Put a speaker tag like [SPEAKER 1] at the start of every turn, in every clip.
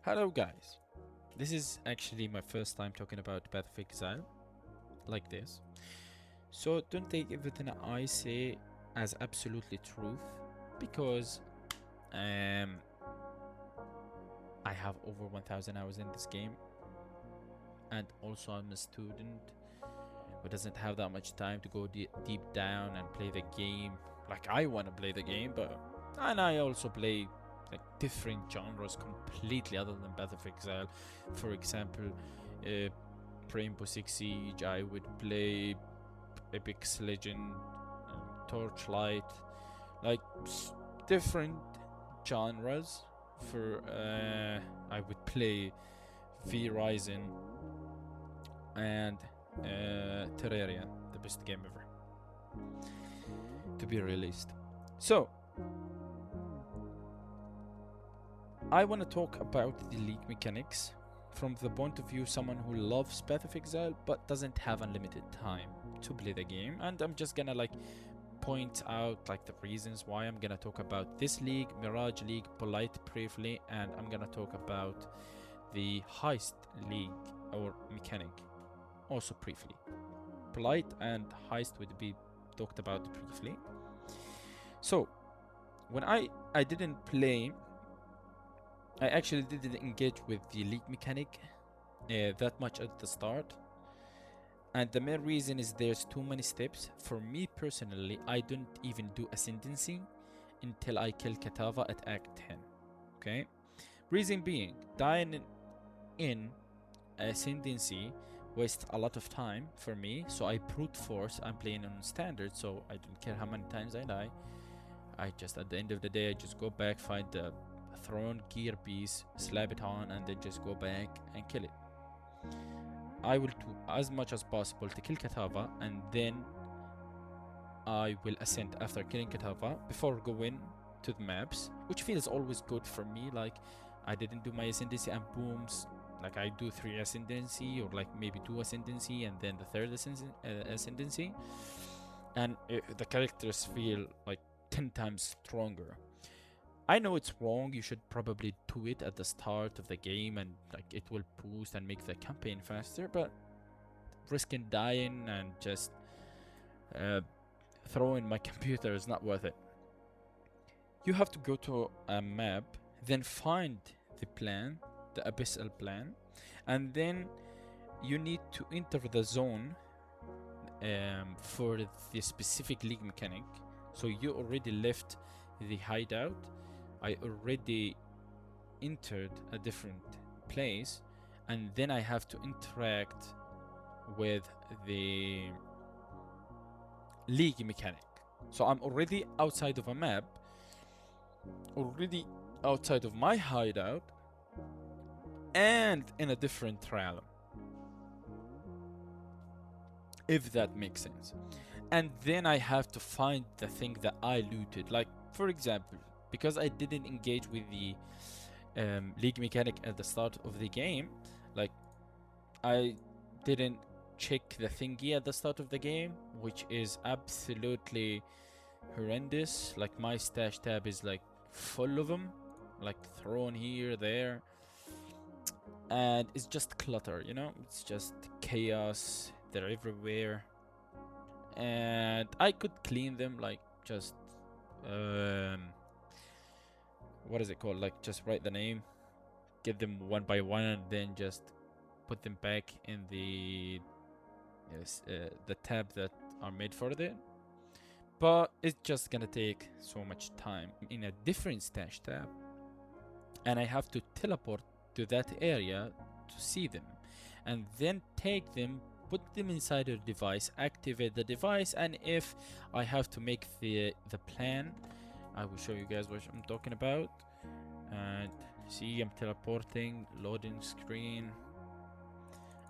[SPEAKER 1] Hello guys, this is actually my first time talking about Path of Exile like this, so don't take everything I say as absolutely truth because um, I have over 1000 hours in this game, and also I'm a student who doesn't have that much time to go deep down and play the game like I want to play the game, and I also play like different genres completely other than Path of Exile. For example, Rainbow Six Siege, I would play Apex Legend, Torchlight, like different genres. For I would play V Rising and Terraria, the best game ever to be released. So I want to talk about the league mechanics from the point of view someone who loves Path of Exile but doesn't have unlimited time to play the game, and I'm just gonna like point out like the reasons why I'm gonna talk about this league, Mirage League, Blight briefly, and I'm gonna talk about the Heist League or mechanic also briefly. Blight and Heist would be talked about briefly. So when I didn't play, I actually didn't engage with the league mechanic that much at the start, and the main reason is there's too many steps. For me personally, I don't even do ascendancy until I kill Katava at Act 10. Okay, reason being, dying in ascendancy wastes a lot of time for me, so I brute force. I'm playing on standard, so I don't care how many times I die. I just, at the end of the day, I just go back, find the thrown gear piece, slap it on, and then just go back and kill it. I will do as much as possible to kill Katava, and then I will ascend after killing Katava before going to the maps, which feels always good for me. Like, I didn't do my ascendancy and booms, like I do 3 ascendancy or like maybe 2 ascendancy and then the 3rd ascendancy, and the characters feel like 10 times stronger. I know it's wrong, you should probably do it at the start of the game and like it will boost and make the campaign faster, but risking dying and just throwing my computer is not worth it. You have to go to a map, then find the plan, the abyssal plan, and then you need to enter the zone for the specific league mechanic. So you already left the hideout, I already entered a different place, and then I have to interact with the league mechanic. So I'm already outside of a map, already outside of my hideout, and in a different realm, if that makes sense. And then I have to find the thing that I looted. Like, for example, because I didn't engage with the league mechanic at the start of the game, like I didn't check the thingy at the start of the game, which is absolutely horrendous. Like, my stash tab is like full of them, like thrown here, there, and it's just clutter, you know, it's just chaos, they're everywhere, and I could clean them, like just what is it called, like just write the name, get them one by one, and then just put them back in the tab that are made for it. But it's just gonna take so much time in a different stash tab, and I have to teleport to that area to see them, and then take them, put them inside a device, activate the device, and if I have to make the plan, I will show you guys what I'm talking about. And see, I'm teleporting, loading screen,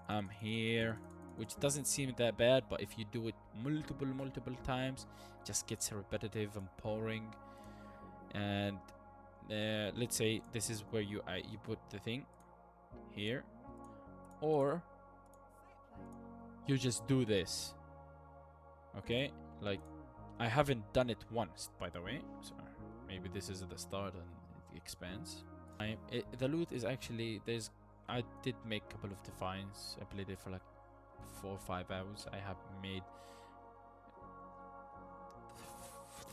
[SPEAKER 1] I'm here, which doesn't seem that bad, but if you do it multiple times, it just gets repetitive and boring. And let's say this is where you put the thing here, or you just do this. Okay, like I haven't done it once, by the way, so maybe this is at the start and it expands. The loot is actually there's. I did make a couple of defines. I played it for like 4 or 5 hours. I have made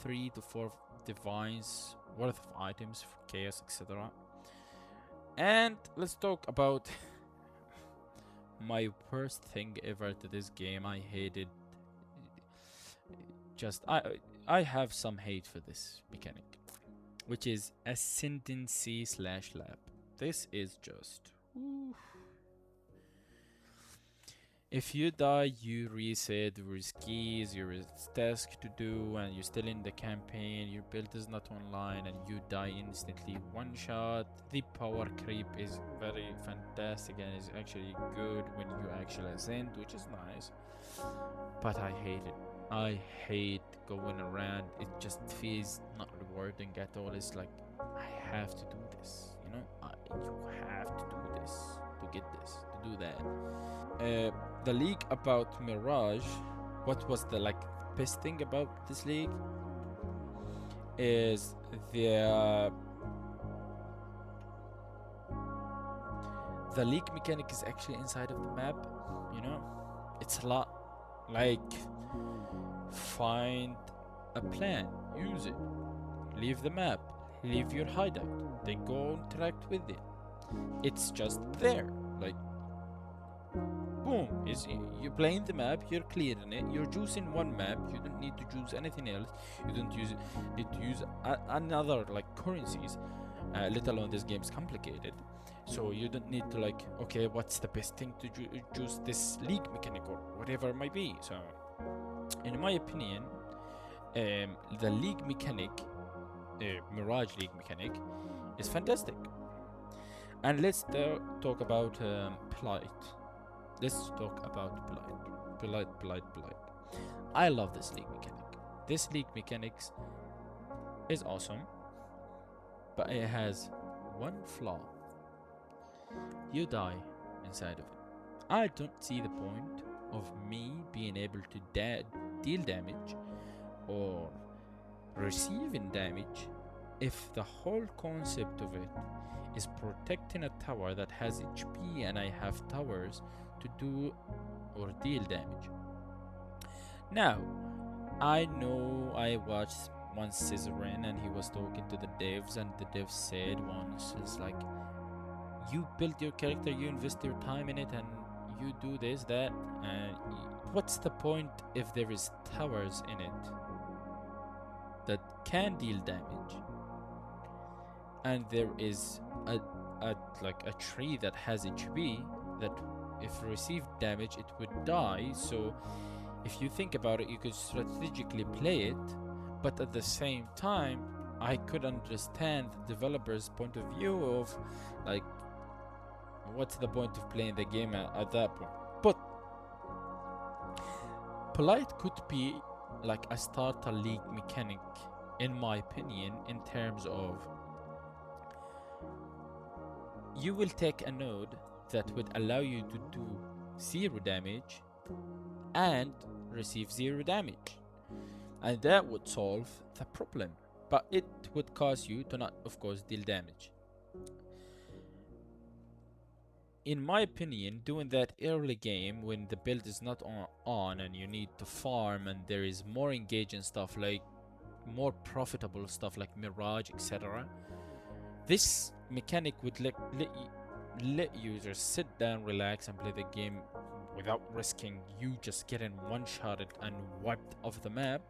[SPEAKER 1] 3 to 4 divines worth of items for chaos, etc. And let's talk about my worst thing ever to this game. I hated. Just I have some hate for this mechanic, which is ascendancy slash lap. This is just. Oof. If you die, you reset, there is keys, there is task to do, and you're still in the campaign, your build is not online, and you die instantly, one shot. The power creep is very fantastic and is actually good when you actually ascend, which is nice. But I hate it. I hate going around. It just feels not rewarding at all. It's like, I have to do this, you know? You have to do this to get this, to do that. The league about Mirage, what was the best thing about this league is the league mechanic is actually inside of the map, you know? It's a lot like find a plan, use it, leave the map, leave your hideout, then go interact with it. It's just there, like boom, you're playing the map, you're clearing it, you're choosing one map, you don't need to choose anything else, you don't need to use another currencies, let alone this game's complicated, so you don't need to okay, what's the best thing to choose this league mechanic or whatever it might be. So in my opinion, the league mechanic, Mirage league mechanic, is fantastic. And let's talk about Blight. Let's talk about Blight. I love this league mechanic. This league mechanics is awesome, but it has one flaw. You die inside of it. I don't see the point of me being able to deal damage or receiving damage if the whole concept of it is protecting a tower that has HP and I have towers to do or deal damage. Now, I know I watched once Zizaran and he was talking to the devs, and the devs said once, it's like, you build your character, you invest your time in it, and you do this, that, and what's the point if there is towers in it that can deal damage, and there is a tree that has HP that if received damage it would die? So if you think about it, you could strategically play it, but at the same time I could understand the developer's point of view of what's the point of playing the game at that point. But Blight could be like a starter league mechanic, in my opinion, in terms of you will take a node that would allow you to do 0 damage and receive 0 damage, and that would solve the problem, but it would cause you to not, of course, deal damage. In my opinion, doing that early game when the build is not on and you need to farm and there is more engaging stuff, like more profitable stuff like Mirage, etc., this mechanic would let you just sit down, relax, and play the game without risking you just getting one-shotted and wiped off the map.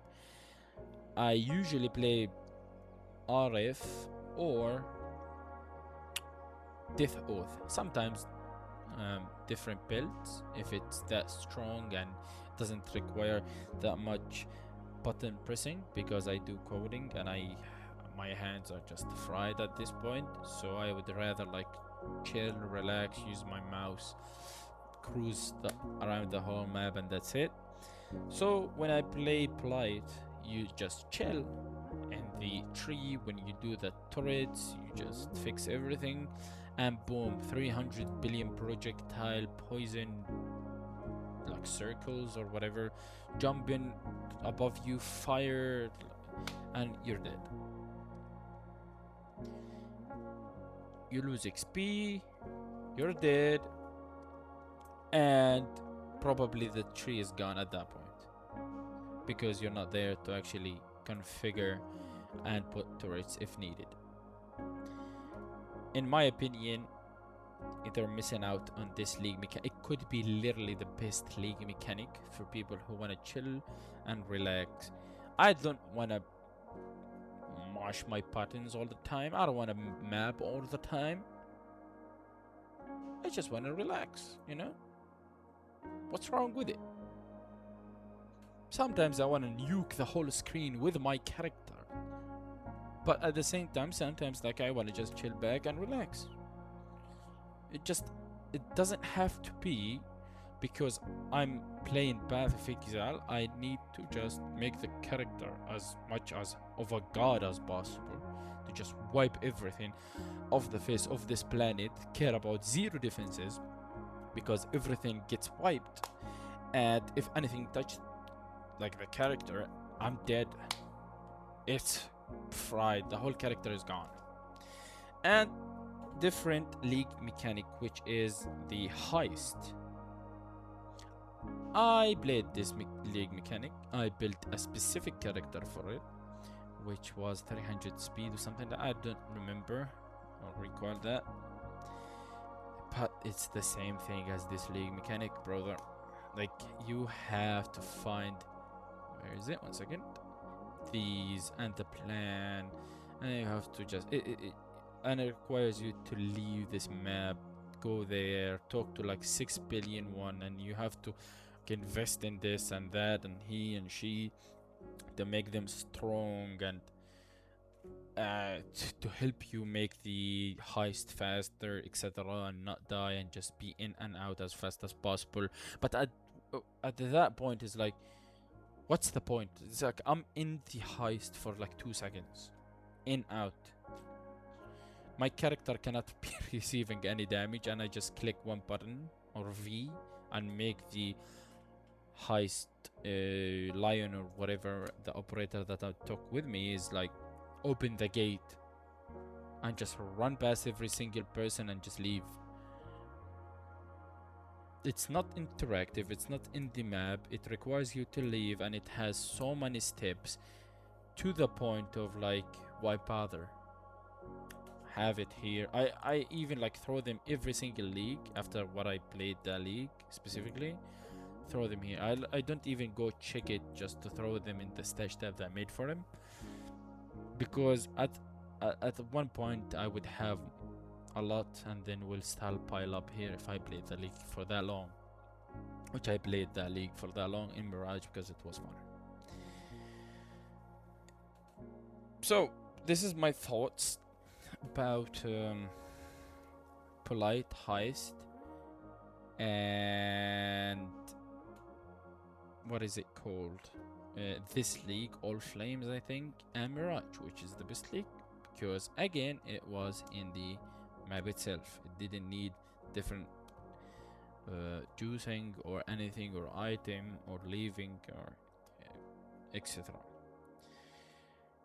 [SPEAKER 1] I usually play RF or Death Oath, sometimes different builds if it's that strong and doesn't require that much button pressing, because I do coding and my hands are just fried at this point, so I would rather chill, relax, use my mouse, cruise around the whole map, and that's it. So when I play Blight, you just chill in the tree. When you do the turrets, you just fix everything, and boom, 300 billion projectile poison circles or whatever jumping above you, fire, and you're dead. you lose XP, you're dead, and probably the tree is gone at that point because you're not there to actually configure and put turrets if needed. In my opinion, they're missing out on this league mechanic. It could be literally the best league mechanic for people who want to chill and relax. I don't want to mash my buttons all the time. I don't want to map all the time. I just want to relax, you know? What's wrong with it? Sometimes I want to nuke the whole screen with my character. But at the same time, sometimes like I want to just chill back and relax. It doesn't have to be because I'm playing Path of Exile. I need to just make the character as much as of a god as possible, to just wipe everything off the face of this planet, care about zero defenses, because everything gets wiped, and if anything touched like the character, I'm dead. It's fried. The whole character is gone. And different league mechanic, which is the heist. I played this league mechanic. I built a specific character for it, which was 300 speed or something. I don't remember or recall that, but it's the same thing as this league mechanic, brother. Like, you have to find, where is it? 1 second. These and the plan, and you have to just and it requires you to leave this map, go there, talk to like 6 billion one, and you have to invest in this and that and he and she to make them strong and to help you make the heist faster, etc., and not die and just be in and out as fast as possible. But at that point, it's like, what's the point? It's like I'm in the heist for like 2 seconds, in out. My character cannot be receiving any damage, and I just click one button or V and make the heist lion or whatever the operator that I took with me is like, open the gate and just run past every single person and just leave. It's not interactive, it's not in the map, it requires you to leave, and it has so many steps to the point of like, why bother? Have it here. I even like throw them every single league after what I played the league specifically. Throw them here. I don't even go check it just to throw them in the stash tab that I made for them, because at one point I would have a lot and then will still pile up here if I played the league for that long, which I played that league for that long in Mirage because it was fun. So this is my thoughts about Blight, Heist, and what is it called? This league, All Flames, I think, and Mirage, which is the best league, because again, it was in the map itself. It didn't need different juicing or anything, or item, or leaving, or etc.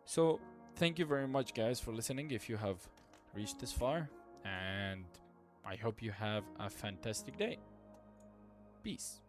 [SPEAKER 1] So thank you very much, guys, for listening if you have reached this far, and I hope you have a fantastic day. Peace.